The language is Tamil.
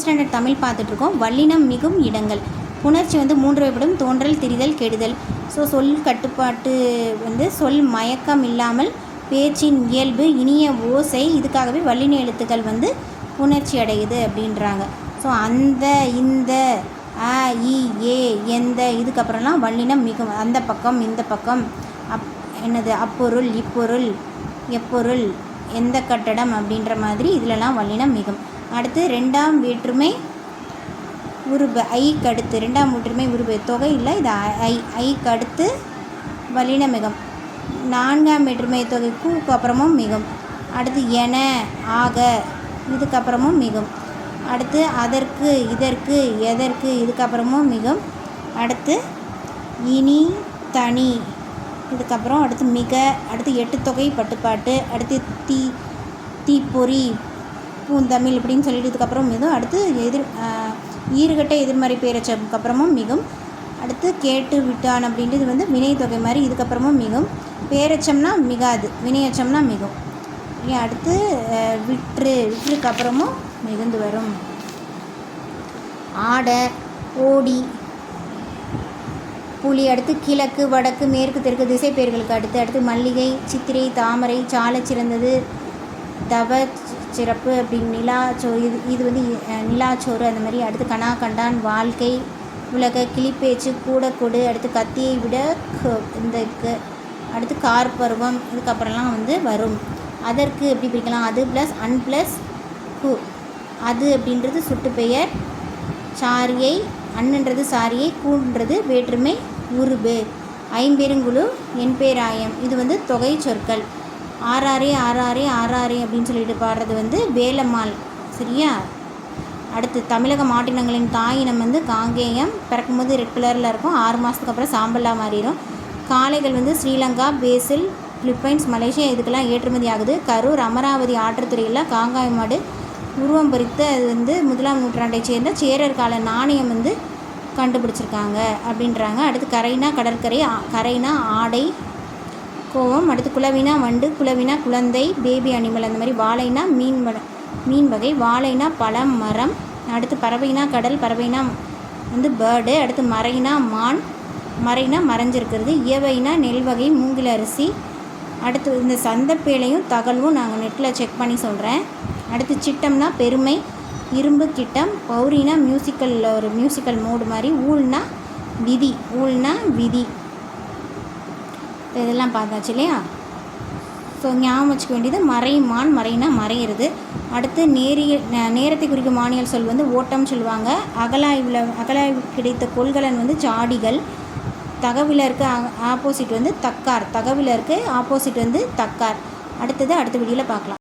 ஸ்டாண்டர்ட் தமிழ் பார்த்துட்ருக்கோம். வல்லினம் மிகும் இடங்கள். புணர்ச்சி வந்து 3 வகைப்படும்: தோன்றல், திரிதல், கெடுதல். ஸோ சொல் கட்டுப்பாட்டு வந்து சொல் மயக்கம் இல்லாமல் பேச்சின் இயல்பு இனிய ஓசை, இதுக்காகவே வல்லின எழுத்துக்கள் வந்து புணர்ச்சி அடையுது அப்படின்றாங்க. ஸோ அந்த, இந்த, அ, இ, ஏ, எந்த, இதுக்கப்புறம்லாம் வல்லினம் மிகும். அந்த பக்கம், இந்த பக்கம், என்னது அப்பொருள், இப்பொருள், எப்பொருள், எந்த கட்டடம் அப்படின்ற மாதிரி இதிலலாம் வல்லினம் மிகும். அடுத்து 2ஆம் வேற்றுமை உருபு ஐக்கு அடுத்து 2ஆம் வேற்றுமை உருபு தொகை இல்லை, இது ஐக்கு அடுத்து வல்லினம் மிகும். 4ஆம் வேற்றுமை தொகை கூக்கு அப்புறமும் மிகும். அடுத்து என, ஆக, இதுக்கப்புறமும் மிகும். அடுத்து அதற்கு, இதற்கு, எதற்கு, இதுக்கப்புறமும் மிகும். அடுத்து இனி, தனி, இதுக்கப்புறம் அடுத்து மிக, அடுத்து 8 தொகை பட்டுப்பாட்டு, அடுத்து தீப்பொறி, பூந்தமிழ் இப்படின்னு சொல்லிட்டு இதுக்கப்புறம் மிகும். அடுத்து ஈறுகட்ட எதிர்மறை பேரச்சம்க்கு அப்புறமும் மிகும். அடுத்து கேட்டு விட்டான் அப்படின்றது வந்து வினை தொகை மாதிரி, இதுக்கப்புறமும் மிகும். பேரச்சம்னா மிகாது, வினையச்சம்னா மிகும். அடுத்து விற்று, விற்றுக்கு அப்புறமும் மிகுந்து வரும். ஆட, ஓடி, புலி. அடுத்து கிழக்கு, வடக்கு, மேற்கு, தெற்கு திசை பெயர்களுக்கு அடுத்து மல்லிகை, சித்திரை, தாமரை, சால சிறந்தது, தவ சிறப்பு அப்படின்னு நிலாச்சோறு, இது வந்து நிலாச்சோறு அந்த மாதிரி. அடுத்து கனா, கண்டான், வாழ்க்கை, உலக, கிளிப்பேச்சு, கூட, கொடு. அடுத்து கத்தியை விட இந்த அடுத்து கார் பருவம், இதுக்கப்புறம்லாம் வந்து வரும். அதற்கு எப்படி பிரிக்கலாம்? அது ப்ளஸ் அன் ப்ளஸ் கு. அது அப்படின்றது சுட்டு பெயர், சாரியை, அன்னுன்றது சாரியை, கூன்றது வேற்றுமை உருபு. ஐம்பெருங்குழு, என்பேராயம், இது வந்து தொகை சொற்கள். ஆறாரே ஆறாரே ஆறாரே அப்படின்னு சொல்லிட்டு பாடுறது வந்து வேலம்மாள். சரியா? அடுத்து தமிழக மாட்டினங்களின் தாயினம் வந்து காங்கேயம். பிறக்கும்போது ரெட் கலரில் இருக்கும், 6 மாதத்துக்கு அப்புறம் சாம்பலாக மாறிடும். காளைகள் வந்து ஸ்ரீலங்கா, பேசில், பிலிப்பைன்ஸ், மலேசியா இதுக்கெல்லாம் ஏற்றுமதி ஆகுது. கரூர், அமராவதி ஆற்றுத்துறையில் காங்காய் மாடு உருவம் பொறித்து அது வந்து 1ஆம் நூற்றாண்டை சேர்ந்த சேரர் கால நாணயம் வந்து கண்டுபிடிச்சிருக்காங்க அப்படின்றாங்க. அடுத்து கரைனா கடற்கரை, கரைனா ஆடை, கோவம். அடுத்து குளவினா வண்டு, குளவினா குழந்தை, பேபி அனிமல் அந்த மாதிரி. வாழைனா மீன் வகை, வாழைனா பழம், மரம். அடுத்து பறவைனா கடல், பறவைனா வந்து பேர்டு. அடுத்து மறைனா மான், மறைனா மறைஞ்சிருக்கிறது. இயவைனா நெல் வகை, மூங்கில் அரிசி. அடுத்து இந்த சந்தப்பேலையும் தகவலும் நாங்கள் நெட்டில் செக் பண்ணி சொல்கிறேன். அடுத்து சிட்டம்னா பெருமை, இரும்பு கிட்டம். பௌரினா ஒரு மியூசிக்கல் மோடு மாதிரி. ஊழ்னா விதி, ஊழ்னா விதி. இதெல்லாம் பார்த்தாச்சு இல்லையா? ஸோ ஞாபகம் வச்சுக்க வேண்டியது மறை, மான், மறைனா மறையிறது. அடுத்து நேரத்தை குறிக்கும் மானியல் சொல் வந்து ஓட்டம் சொல்லுவாங்க. அகலாய்வு கிடைத்த கொள்கலன் வந்து சாடிகள். தகவலருக்கு ஆப்போசிட் வந்து தக்கார், தகவலருக்கு ஆப்போசிட் வந்து தக்கார். அடுத்த வீடியோவில் பார்க்கலாம்.